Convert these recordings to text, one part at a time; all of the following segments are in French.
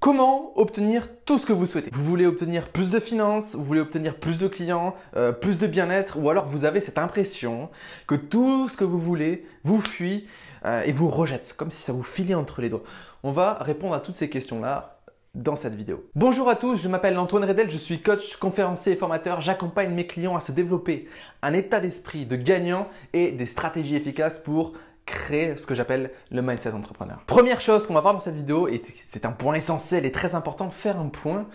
Comment obtenir tout ce que vous souhaitez? Vous voulez obtenir plus de finances, vous voulez obtenir plus de clients, plus de bien-être, ou alors vous avez cette impression que tout ce que vous voulez vous fuit et vous rejette, comme si ça vous filait entre les doigts. On va répondre à toutes ces questions-là dans cette vidéo. Bonjour à tous, je m'appelle Antoine Redel, je suis coach, conférencier et formateur. J'accompagne mes clients à se développer un état d'esprit de gagnant et des stratégies efficaces pour créer ce que j'appelle le mindset d'entrepreneur. Première chose qu'on va voir dans cette vidéo, et c'est un point essentiel et très important, faire un point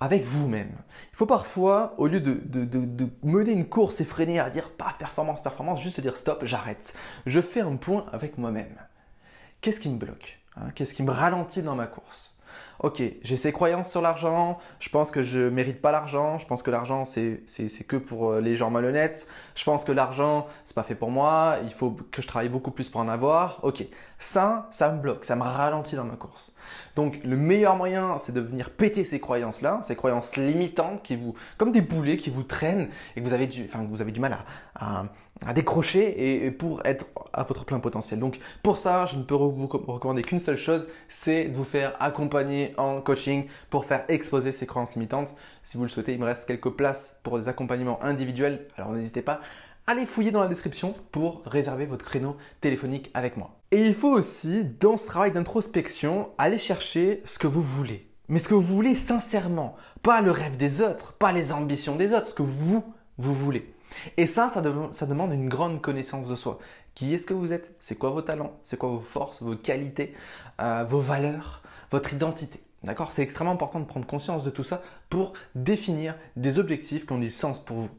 avec vous-même. Il faut parfois, au lieu de mener une course effrénée à dire paf, performance, performance, juste se dire stop, j'arrête. Je fais un point avec moi-même. Qu'est-ce qui me bloque? Qu'est-ce qui me ralentit dans ma course? Ok, j'ai ces croyances sur l'argent, je pense que je ne mérite pas l'argent, je pense que l'argent c'est que pour les gens malhonnêtes, je pense que l'argent c'est pas fait pour moi, il faut que je travaille beaucoup plus pour en avoir. Ok, ça me bloque, ça me ralentit dans ma course. Donc le meilleur moyen c'est de venir péter ces croyances-là, ces croyances limitantes comme des boulets qui vous traînent et que vous avez du mal à décrocher et pour être à votre plein potentiel. Donc pour ça, je ne peux vous recommander qu'une seule chose, c'est de vous faire accompagner en coaching pour faire exploser ces croyances limitantes. Si vous le souhaitez, il me reste quelques places pour des accompagnements individuels, alors n'hésitez pas à les fouiller dans la description pour réserver votre créneau téléphonique avec moi. Et il faut aussi, dans ce travail d'introspection, aller chercher ce que vous voulez. Mais ce que vous voulez sincèrement, pas le rêve des autres, pas les ambitions des autres, ce que vous voulez. Et ça demande une grande connaissance de soi. Qui est-ce que vous êtes? C'est quoi vos talents? C'est quoi vos forces, vos qualités, vos valeurs, votre identité? D'accord? C'est extrêmement important de prendre conscience de tout ça pour définir des objectifs qui ont du sens pour vous.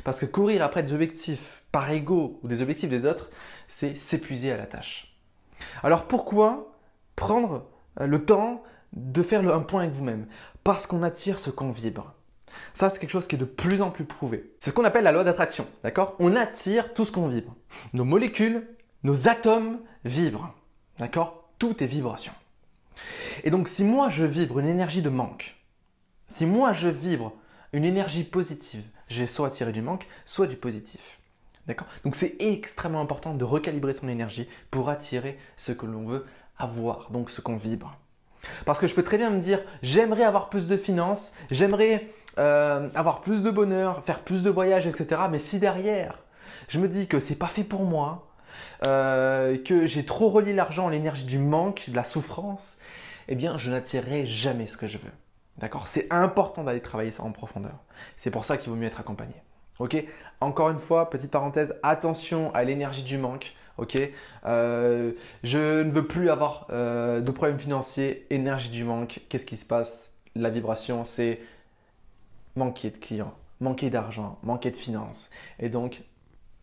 Parce que courir après des objectifs par ego ou des objectifs des autres, c'est s'épuiser à la tâche. Alors pourquoi prendre le temps de faire un point avec vous-même? Parce qu'on attire ce qu'on vibre. Ça, c'est quelque chose qui est de plus en plus prouvé. C'est ce qu'on appelle la loi d'attraction, d'accord? On attire tout ce qu'on vibre. Nos molécules, nos atomes vibrent, d'accord? Tout est vibration. Et donc, si moi, je vibre une énergie de manque, si moi, je vibre une énergie positive, je vais soit attirer du manque, soit du positif. D'accord? Donc, c'est extrêmement important de recalibrer son énergie pour attirer ce que l'on veut avoir, donc ce qu'on vibre. Parce que je peux très bien me dire, j'aimerais avoir plus de finances, j'aimerais avoir plus de bonheur, faire plus de voyages, etc. Mais si derrière, je me dis que c'est pas fait pour moi, que j'ai trop relié l'argent à l'énergie du manque, de la souffrance, eh bien, je n'attirerai jamais ce que je veux. D'accord? C'est important d'aller travailler ça en profondeur. C'est pour ça qu'il vaut mieux être accompagné. Ok? Encore une fois, petite parenthèse, attention à l'énergie du manque. Ok, je ne veux plus avoir de problèmes financiers, énergie du manque. Qu'est-ce qui se passe? La vibration, c'est manquer de clients, manquer d'argent, manquer de finances. Et donc,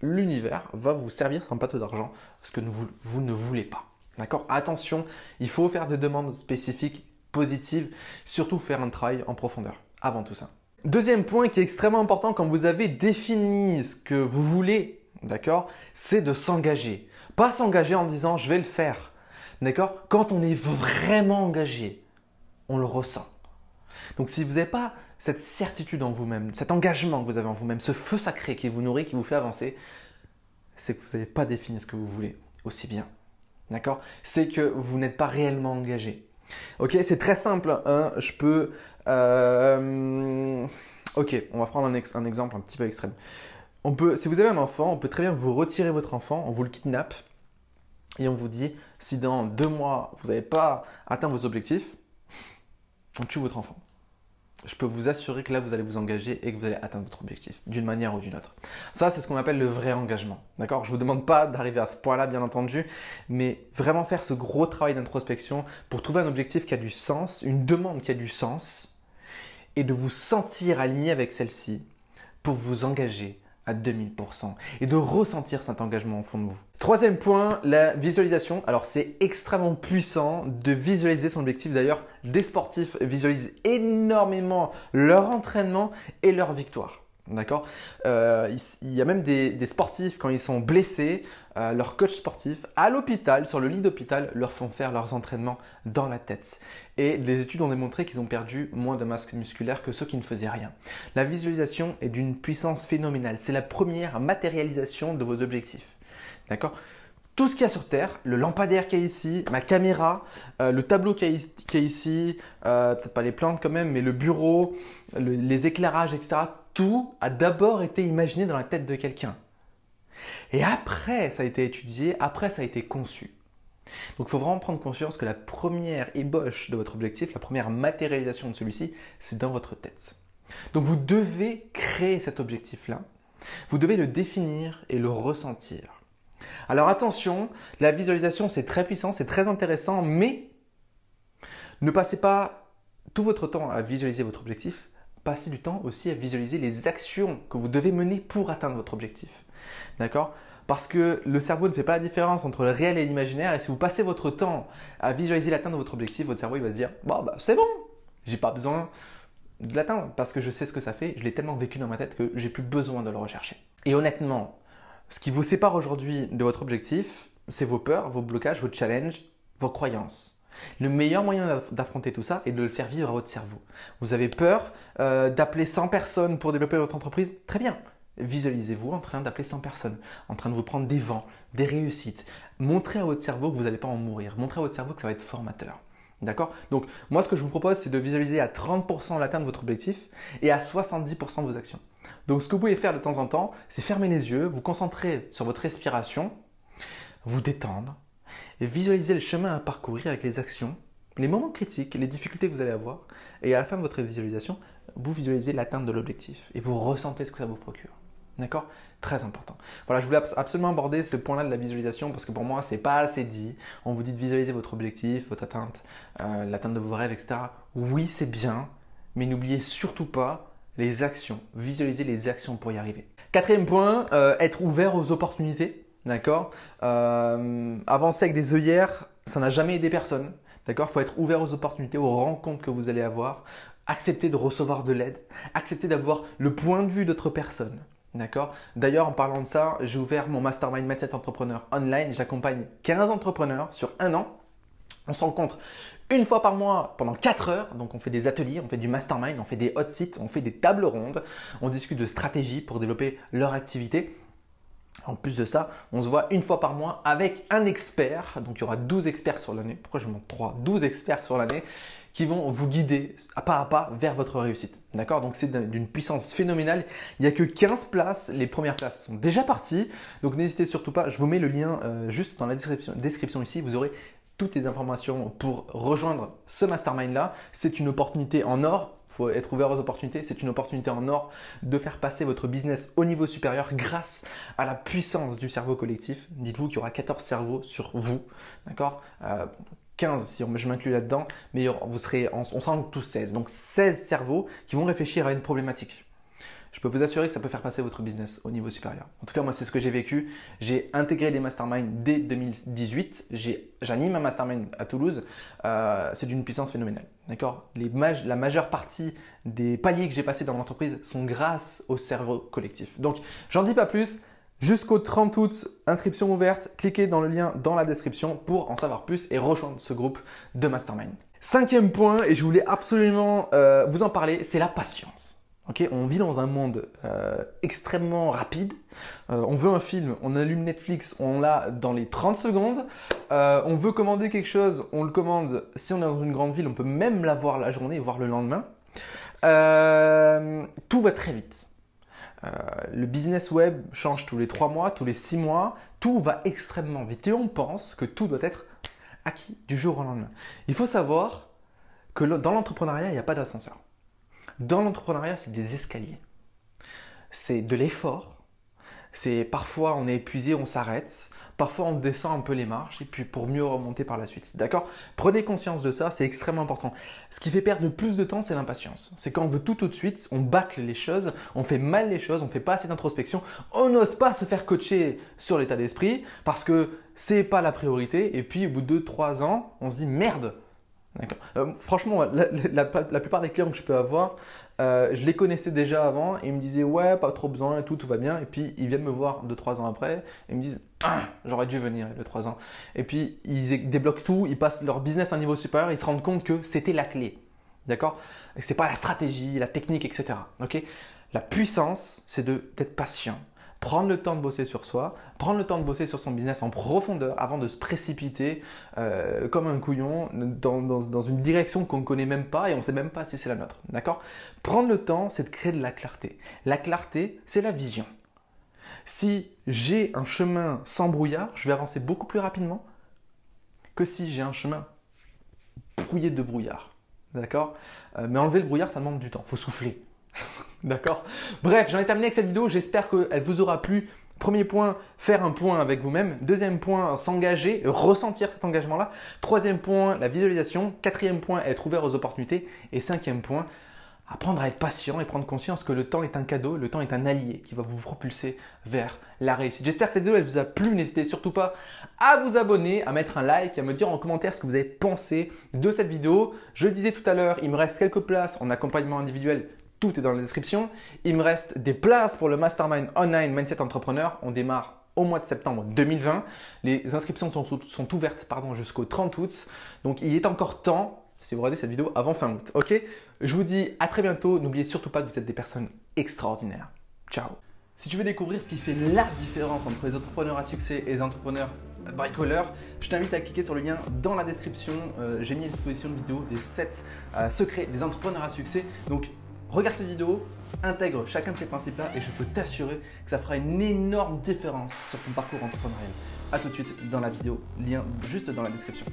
l'univers va vous servir sur un plateau d'argent ce que vous ne voulez pas. D'accord? Attention, il faut faire des demandes spécifiques, positives, surtout faire un travail en profondeur avant tout ça. Deuxième point qui est extrêmement important quand vous avez défini ce que vous voulez, d'accord, c'est de s'engager. Pas s'engager en disant je vais le faire. D'accord? Quand on est vraiment engagé, on le ressent. Donc si vous n'avez pas cette certitude en vous-même, cet engagement que vous avez en vous-même, ce feu sacré qui vous nourrit, qui vous fait avancer, c'est que vous n'avez pas défini ce que vous voulez aussi bien. D'accord? C'est que vous n'êtes pas réellement engagé. Ok, c'est très simple. Hein? Je peux… Ok, on va prendre un exemple un petit peu extrême. Si vous avez un enfant, on peut très bien vous retirer votre enfant, on vous le kidnappe et on vous dit si dans 2 mois vous n'avez pas atteint vos objectifs, on tue votre enfant. Je peux vous assurer que là vous allez vous engager et que vous allez atteindre votre objectif d'une manière ou d'une autre. Ça, c'est ce qu'on appelle le vrai engagement. D'accord? Je ne vous demande pas d'arriver à ce point-là, bien entendu, mais vraiment faire ce gros travail d'introspection pour trouver un objectif qui a du sens, une demande qui a du sens et de vous sentir aligné avec celle-ci pour vous engager à 2000% et de ressentir cet engagement au fond de vous. Troisième point, la visualisation. Alors c'est extrêmement puissant de visualiser son objectif. D'ailleurs, des sportifs visualisent énormément leur entraînement et leur victoire. D'accord? Il y a même des sportifs, quand ils sont blessés, leur coach sportif à l'hôpital, sur le lit d'hôpital, leur font faire leurs entraînements dans la tête. Et les études ont démontré qu'ils ont perdu moins de masse musculaire que ceux qui ne faisaient rien. La visualisation est d'une puissance phénoménale. C'est la première matérialisation de vos objectifs. D'accord? tout ce qu'il y a sur Terre, le lampadaire qui est ici, ma caméra, le tableau qui est ici, peut-être pas les plantes quand même, mais le bureau, les éclairages, etc. Tout a d'abord été imaginé dans la tête de quelqu'un. Et après, ça a été étudié, après, ça a été conçu. Donc, il faut vraiment prendre conscience que la première ébauche de votre objectif, la première matérialisation de celui-ci, c'est dans votre tête. Donc, vous devez créer cet objectif-là. Vous devez le définir et le ressentir. Alors attention, la visualisation c'est très puissant, c'est très intéressant, mais ne passez pas tout votre temps à visualiser votre objectif, passez du temps aussi à visualiser les actions que vous devez mener pour atteindre votre objectif. D'accord ? Parce que le cerveau ne fait pas la différence entre le réel et l'imaginaire, et si vous passez votre temps à visualiser l'atteinte de votre objectif, votre cerveau il va se dire bon, bah, c'est bon, j'ai pas besoin de l'atteindre parce que je sais ce que ça fait, je l'ai tellement vécu dans ma tête que j'ai plus besoin de le rechercher. Et honnêtement, ce qui vous sépare aujourd'hui de votre objectif, c'est vos peurs, vos blocages, vos challenges, vos croyances. Le meilleur moyen d'affronter tout ça est de le faire vivre à votre cerveau. Vous avez peur d'appeler 100 personnes pour développer votre entreprise? Très bien. Visualisez-vous en train d'appeler 100 personnes, en train de vous prendre des vents, des réussites. Montrez à votre cerveau que vous n'allez pas en mourir. Montrez à votre cerveau que ça va être formateur. D'accord? Donc, moi, ce que je vous propose, c'est de visualiser à 30% l'atteinte de votre objectif et à 70% de vos actions. Donc, ce que vous pouvez faire de temps en temps, c'est fermer les yeux, vous concentrer sur votre respiration, vous détendre et visualiser le chemin à parcourir avec les actions, les moments critiques, les difficultés que vous allez avoir. Et à la fin de votre visualisation, vous visualisez l'atteinte de l'objectif et vous ressentez ce que ça vous procure. D'accord? Très important. Voilà, je voulais absolument aborder ce point-là de la visualisation parce que pour moi, c'est pas assez dit. On vous dit de visualiser votre objectif, votre atteinte, l'atteinte de vos rêves, etc. Oui, c'est bien, mais n'oubliez surtout pas les actions. Visualisez les actions pour y arriver. Quatrième point, être ouvert aux opportunités. D'accord? Avancer avec des œillères, ça n'a jamais aidé personne. D'accord? Il faut être ouvert aux opportunités, aux rencontres que vous allez avoir. Accepter de recevoir de l'aide. Accepter d'avoir le point de vue d'autres personnes. D'accord? D'ailleurs, en parlant de ça, j'ai ouvert mon Mastermind Mindset Entrepreneur online. J'accompagne 15 entrepreneurs sur un an. On se rencontre une fois par mois pendant 4 heures. Donc, on fait des ateliers, on fait du mastermind, on fait des hot seats, on fait des tables rondes. On discute de stratégies pour développer leur activité. En plus de ça, on se voit une fois par mois avec un expert. Donc, il y aura 12 experts sur l'année. Pourquoi je montre 3? 12 experts sur l'année qui vont vous guider à pas vers votre réussite. D'accord? Donc, c'est d'une puissance phénoménale. Il n'y a que 15 places. Les premières places sont déjà parties. Donc, n'hésitez surtout pas. Je vous mets le lien juste dans la description ici. Vous aurez toutes les informations pour rejoindre ce mastermind-là. C'est une opportunité en or. Il faut être ouvert aux opportunités. C'est une opportunité en or de faire passer votre business au niveau supérieur grâce à la puissance du cerveau collectif. Dites-vous qu'il y aura 14 cerveaux sur vous. D'accord? 15 si je m'inclus là-dedans, mais on sera tous 16. Donc 16 cerveaux qui vont réfléchir à une problématique. Je peux vous assurer que ça peut faire passer votre business au niveau supérieur. En tout cas, moi, c'est ce que j'ai vécu. J'ai intégré des masterminds dès 2018. J'anime un mastermind à Toulouse. C'est d'une puissance phénoménale. D'accord? La majeure partie des paliers que j'ai passés dans l'entreprise sont grâce au cerveau collectif. Donc, j'en dis pas plus. Jusqu'au 30 août, inscription ouverte. Cliquez dans le lien dans la description pour en savoir plus et rejoindre ce groupe de mastermind. Cinquième point, et je voulais absolument vous en parler, c'est la patience. Okay, on vit dans un monde extrêmement rapide. On veut un film, on allume Netflix, on l'a dans les 30 secondes. On veut commander quelque chose, on le commande. Si on est dans une grande ville, on peut même l'avoir la journée, voire le lendemain. Tout va très vite. Le business web change tous les 3 mois, tous les 6 mois. Tout va extrêmement vite et on pense que tout doit être acquis du jour au lendemain. Il faut savoir que dans l'entrepreneuriat, il n'y a pas d'ascenseur. Dans l'entrepreneuriat, c'est des escaliers. C'est de l'effort. C'est parfois on est épuisé, on s'arrête. Parfois on descend un peu les marches et puis pour mieux remonter par la suite. D'accord? Prenez conscience de ça, c'est extrêmement important. Ce qui fait perdre le plus de temps, c'est l'impatience. C'est quand on veut tout de suite, on bâcle les choses, on fait mal les choses, on fait pas assez d'introspection, on n'ose pas se faire coacher sur l'état d'esprit parce que c'est pas la priorité. Et puis au bout de 2-3 ans, on se dit merde. Franchement, la plupart des clients que je peux avoir, je les connaissais déjà avant et ils me disaient ouais, pas trop besoin et tout va bien. Et puis ils viennent me voir 2-3 ans après et ils me disent ah, j'aurais dû venir il y a 2-3 ans. Et puis ils débloquent tout, ils passent leur business à un niveau supérieur, ils se rendent compte que c'était la clé. D'accord? C'est pas la stratégie, la technique, etc. Okay? La puissance, c'est d'être patient. prendre le temps de bosser sur soi, prendre le temps de bosser sur son business en profondeur avant de se précipiter comme un couillon dans une direction qu'on ne connaît même pas et on ne sait même pas si c'est la nôtre. D'accord? Prendre le temps, c'est de créer de la clarté. La clarté, c'est la vision. Si j'ai un chemin sans brouillard, je vais avancer beaucoup plus rapidement que si j'ai un chemin brouillé de brouillard. D'accord? Mais enlever le brouillard, ça demande du temps. Il faut souffler. D'accord? Bref, j'en ai terminé avec cette vidéo. J'espère qu'elle vous aura plu. Premier point, faire un point avec vous-même. Deuxième point, s'engager, ressentir cet engagement-là. Troisième point, la visualisation. Quatrième point, être ouvert aux opportunités. Et cinquième point, apprendre à être patient et prendre conscience que le temps est un cadeau, le temps est un allié qui va vous propulser vers la réussite. J'espère que cette vidéo elle vous a plu. N'hésitez surtout pas à vous abonner, à mettre un like et à me dire en commentaire ce que vous avez pensé de cette vidéo. Je le disais tout à l'heure, il me reste quelques places en accompagnement individuel. Tout est dans la description. Il me reste des places pour le Mastermind Online Mindset Entrepreneur. On démarre au mois de septembre 2020. Les inscriptions sont ouvertes jusqu'au 30 août. Donc, il est encore temps si vous regardez cette vidéo avant fin août. Ok? Je vous dis à très bientôt. N'oubliez surtout pas que vous êtes des personnes extraordinaires. Ciao! Si tu veux découvrir ce qui fait la différence entre les entrepreneurs à succès et les entrepreneurs bricoleurs, je t'invite à cliquer sur le lien dans la description. J'ai mis à disposition une vidéo des 7 secrets des entrepreneurs à succès. Donc, regarde cette vidéo, intègre chacun de ces principes-là et je peux t'assurer que ça fera une énorme différence sur ton parcours entrepreneurial. A tout de suite dans la vidéo, lien juste dans la description.